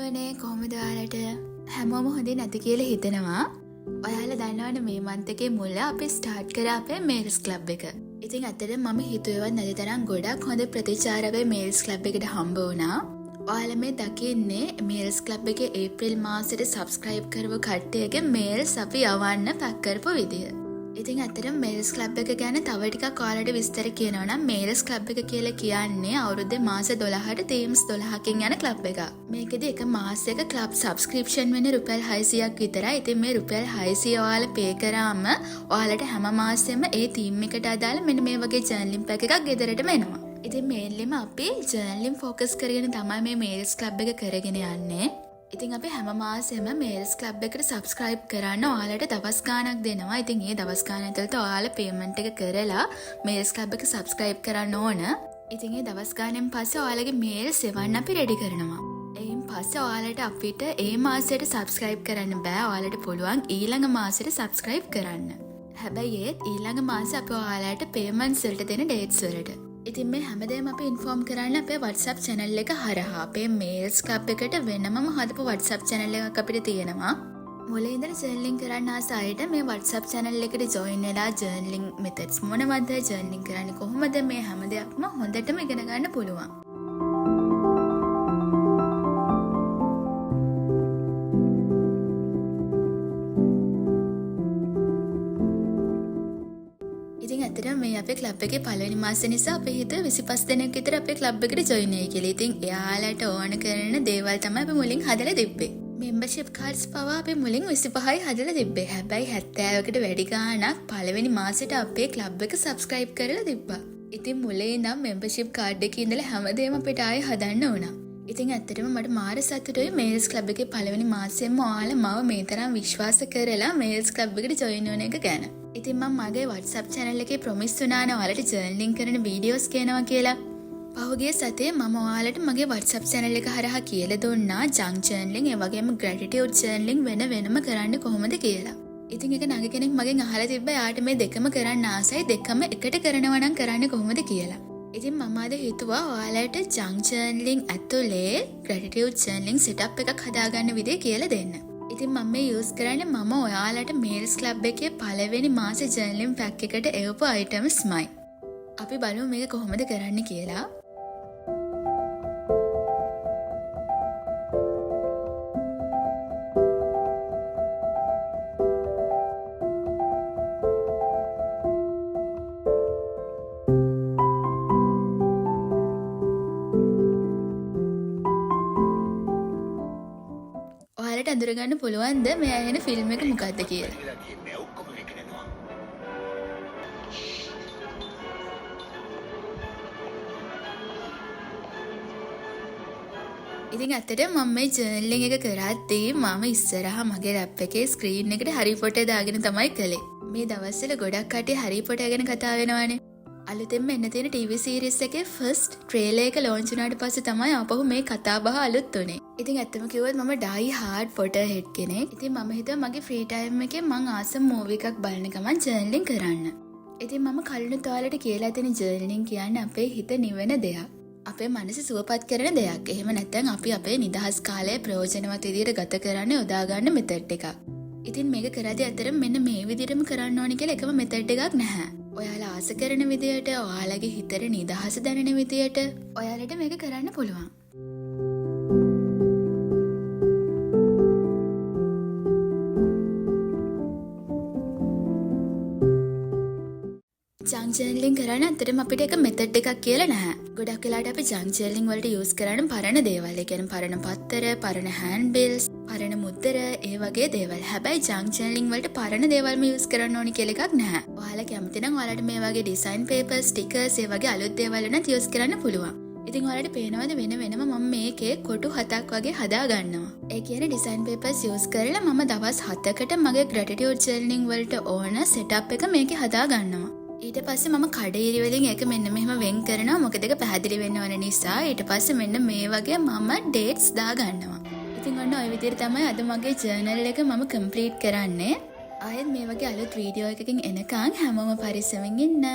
හලෝනේ කොහොමද ඔයාලට හැමෝම හොඳින් නැති කියලා හිතනවා. ඔයාලා දන්නවනේ මේ මන්ත් එකේ මුල අපි ස්ටාර්ට් කරා අපේ මේල්ස් ක්ලබ් එක. ඉතින් ඇත්තටම මම හිතුවේවත් නැති තරම් ගොඩක් හොඳ ප්‍රතිචාර අපේ මේල්ස් ක්ලබ් එකට හම්බ වුණා. ඔයාලා මේ දකින්නේ මේල්ස් ක්ලබ් එකේ ඒප්‍රිල් මාසෙට සබ්ස්ක්‍රයිබ් කරපු කට්ටියගේ මේල්ස් අපි යවන්න පැක් කරපු විදිය. ඉතින් ඇත්තටම මේල්ස් ක්ලබ් එක ගැන තව ටිකක් ඔයාලට විස්තර කියනවා නම් මේල්ස් ක්ලබ් එක කියලා කියන්නේ අවුරුද්දේ මාස 12ට තීම්ස් 12කින් යන ක්ලබ් එකක්. මේකෙදි එක මාසයක ක්ලබ් සබ්ස්ක්‍රිප්ෂන් වෙන්නේ රුපියල් 600ක් විතරයි. ඉතින් මේ රුපියල් 600 ඔයාලා පේ කරාම ඔයාලට හැම මාසෙම ඒ තීම් එකට අදාළ මෙන්න මේ වගේ ජර්නලින් පැක් එකක් ගෙදරටම එනවා. ඉතින් මේන්ලිම අපි ජර්නලින් ෆෝකස් කරගෙන තමයි මේ මේල්ස් ක්ලබ් එක කරගෙන යන්නේ. ඉතින් අපි හැම මාසෙම මේල්ස් ක්ලබ් එකට සබ්ස්ක්‍රයිබ් කරන්න ඔයාලට දවස් ගාණක් දෙනවා. ඉතින් ඒ දවස් ගාණ ඇතුළත ඔයාලා පේමන්ට් එක කරලා මේල්ස් ක්ලබ් එක සබ්ස්ක්‍රයිබ් කරන්න ඕන. ඉතින් ඒ දවස් ගාණෙන් පස්සේ ඔයාලගේ මේල්ස් එවන්න අපි රෙඩි කරනවා. එයින් පස්සේ ඔයාලට අපිට ඒ මාසෙට සබ්ස්ක්‍රයිබ් කරන්න බෑ. ඔයාලට පුළුවන් ඊළඟ මාසෙට සබ්ස්ක්‍රයිබ් කරන්න. හැබැයි ඒත් ඊළඟ මාසේ අපි ඔයාලට පේමන්ට්ස් වලට දෙන ඩේට්ස් වලට. ඉතින් මේ හැමදේම අපි ඉන්ෆෝම් කරන්න අපේ WhatsApp channel එක හරහා. අපේ මේල්ස් ක්ලබ් එකට වෙනමම හදපු WhatsApp channel එකක් අපිට තියෙනවා. මුලින් ඉඳලා ජර්නලින් කරන්න ආස අයට මේ WhatsApp channel එකට join වෙලා ජර්නලින් methods මොනවද, ජර්නලින් කරන්නේ කොහොමද, මේ හැම දෙයක්ම හොඳටම ඉගෙන ගන්න පුළුවන්. ඉතින් ඇත්තටම මේ අපේ ක්ලබ් එකේ පළවෙනි මාසෙ නිසා අපි හිතුවා 25 දෙනෙක් විතර අපේ ක්ලබ් එකට ජොයින් වෙයි කියලා. ඉතින් එයාලට ඕන කරන දේවල් තමයි අපි මුලින් හදලා තිබ්බේ. membership cards පවා අපි මුලින් 25යි හදලා තිබ්බේ. හැබැයි 70කට වැඩි ගාණක් පළවෙනි මාසෙට අපේ ක්ලබ් එක සබ්ස්ක්‍රයිබ් කරලා තිබ්බා. ඉතින් මුලින් ඉඳන් membership card එකේ ඉඳලා හැමදේම අපිට ආයෙ හදන්න වුණා. ඉතින් ඇත්තටම මට මාර සතුටුයි මේල්ස් ක්ලබ් එකේ පළවෙනි මාසෙම ඔයාලා මාව මේ තරම් විශ්වාස කරලා මේල්ස් ක්ලබ් එකට ජොයින් වෙන එක ගැන. ඉතින් මම මගේ WhatsApp channel එකේ ප්‍රොමිස් වුණානේ ඔයාලට ජර්නලින් කරන වීඩියෝස් කියනවා කියලා. පහුගිය සතියේ මම ඔයාලට මගේ WhatsApp channel එක හරහා කියලා දුන්නා ජංක් ජර්නලින් ඒ වගේම gratitude ජර්නලින් වෙනම කරන්න කොහොමද කියලා. ඉතින් ඒක නග කෙනෙක් මගෙන් අහලා තිබ්බා යාට මේ දෙකම කරන්න ආසයි, දෙකම එකට කරනවා නම් කරන්නේ කොහොමද කියලා. ඉතින් මම අද හිතුවා ඔයාලට ජංක් ජර්නලින් ඇතුලේ gratitude ජර්නලින් setup එකක් හදාගන්න විදිය කියලා දෙන්න. ඉතින් මම මේ යූස් කරන්නේ මම ඔයාලට මේල්ස් ක්ලබ් එකේ පළවෙනි මාසේ ජර්නලින් පැක් එකට එවපු අයිටම්ස්මයි. අපි බලමු මේක කොහොමද කරන්න කියලා. ඔයාලට අඳුරගන්න පුළුවන්ද මේ ඇහෙන ෆිල්ම් එක මොකක්ද කියලා? ඉතින් ඇත්තටම මම මේ ජර්නලින් එක කරද්දී මම ඉස්සරහා මගේ ලැප් එකේ ස්ක්‍රීන් එකට හැරි පොටර් දාගෙන තමයි කළේ. මේ දවස්වල ගොඩක් කට්ටිය හැරි පොටර් ගැන කතා වෙනවානේ. අලුතෙන්ම එන්න තියෙන TV series එකේ first trailer එක launch වුණාට පස්සේ තමයි ආපහු මේ කතා බහ අලුත් උනේ. ඉතින් ඇත්තම කිව්වොත් මම die hard Potterhead කෙනෙක්. ඉතින් මම හිතුවා මගේ free time එකේ මං ආසම movie එකක් බලන ගමන් ජර්නලින් කරන්න. ඉතින් මම කලිනුත් ඔයාලට කියලා තියෙන ජර්නලින් කියන්නේ අපේ හිත නිවෙන දෙයක්. අපේ මනස සුවපත් කරන දෙයක්. එහෙම නැත්නම් අපි අපේ නිදහස් කාලය ප්‍රයෝජනවත් විදියට ගත කරන්න යොදා ගන්න මෙතඩ් එකක්. ඉතින් මේක කරද්දී අතර මෙන්න මේ විදිහටම කරන්න ඕනි කියලා එකම මෙතඩ් එකක් නැහැ. ඔයාලා ආස කරන විදියට, ඔයාලගේ හිතට නිදහස දැනෙන විදියට ඔයාලට මේක කරන්න පුළුවන්. ජංක් ජර්නලින් කරන්න ඇත්තටම අපිට එක මෙතඩ් එකක් කියලා නැහැ. ගොඩක් වෙලාවට අපි ජංක් ජර්නලින් වලට යූස් කරන පරණ දේවල්. ඒ කියන්නේ පරණ පත්තර, පරණ හෑන්ඩ් බිල්ස්, පරණ මුද්දර, ඒ වගේ දේවල්. හැබැයි ජංක් ජර්නලින් වලට පරණ දේවල්ම යූස් කරන්න ඕනි කියලා එකක් නැහැ. ඔයාලා කැමති නම් ඔයාලට මේ වගේ ඩිසයින් පේපර්ස්, ස්ටිකර්ස්, ඒ වගේ අලුත් දේවල් වෙනත් යූස් කරන්න පුළුවන්. ඉතින් ඔයාලට පේනවද වෙනම මම මේකේ කොටු 7ක් වගේ හදා ගන්නවා. ඒ කියන්නේ ඩිසයින් පේපර්ස් යූස් කරලා මම දවස් 7කට මගේ gratitude journaling වලට ඕන setup එක මේකේ හදා ගන්නවා. ඊට පස්සේ මම කඩේරි වලින් ඒක මෙන්න මෙහෙම වෙන් කරනවා. මොකද ඒක පැහැදිලි වෙන්න ඕන නිසා. ඊට පස්සේ මෙන්න මේ වගේ මම dates දා ගන්නවා. ඉතින් ඔන්න ඔය විදිහට තමයි අද මගේ ජර්නල් එක මම කම්ප්ලීට් කරන්නේ. ආයෙත් මේ වගේ අලුත් වීඩියෝ එකකින් එනකන් හැමෝම පරිස්සමින් ඉන්න.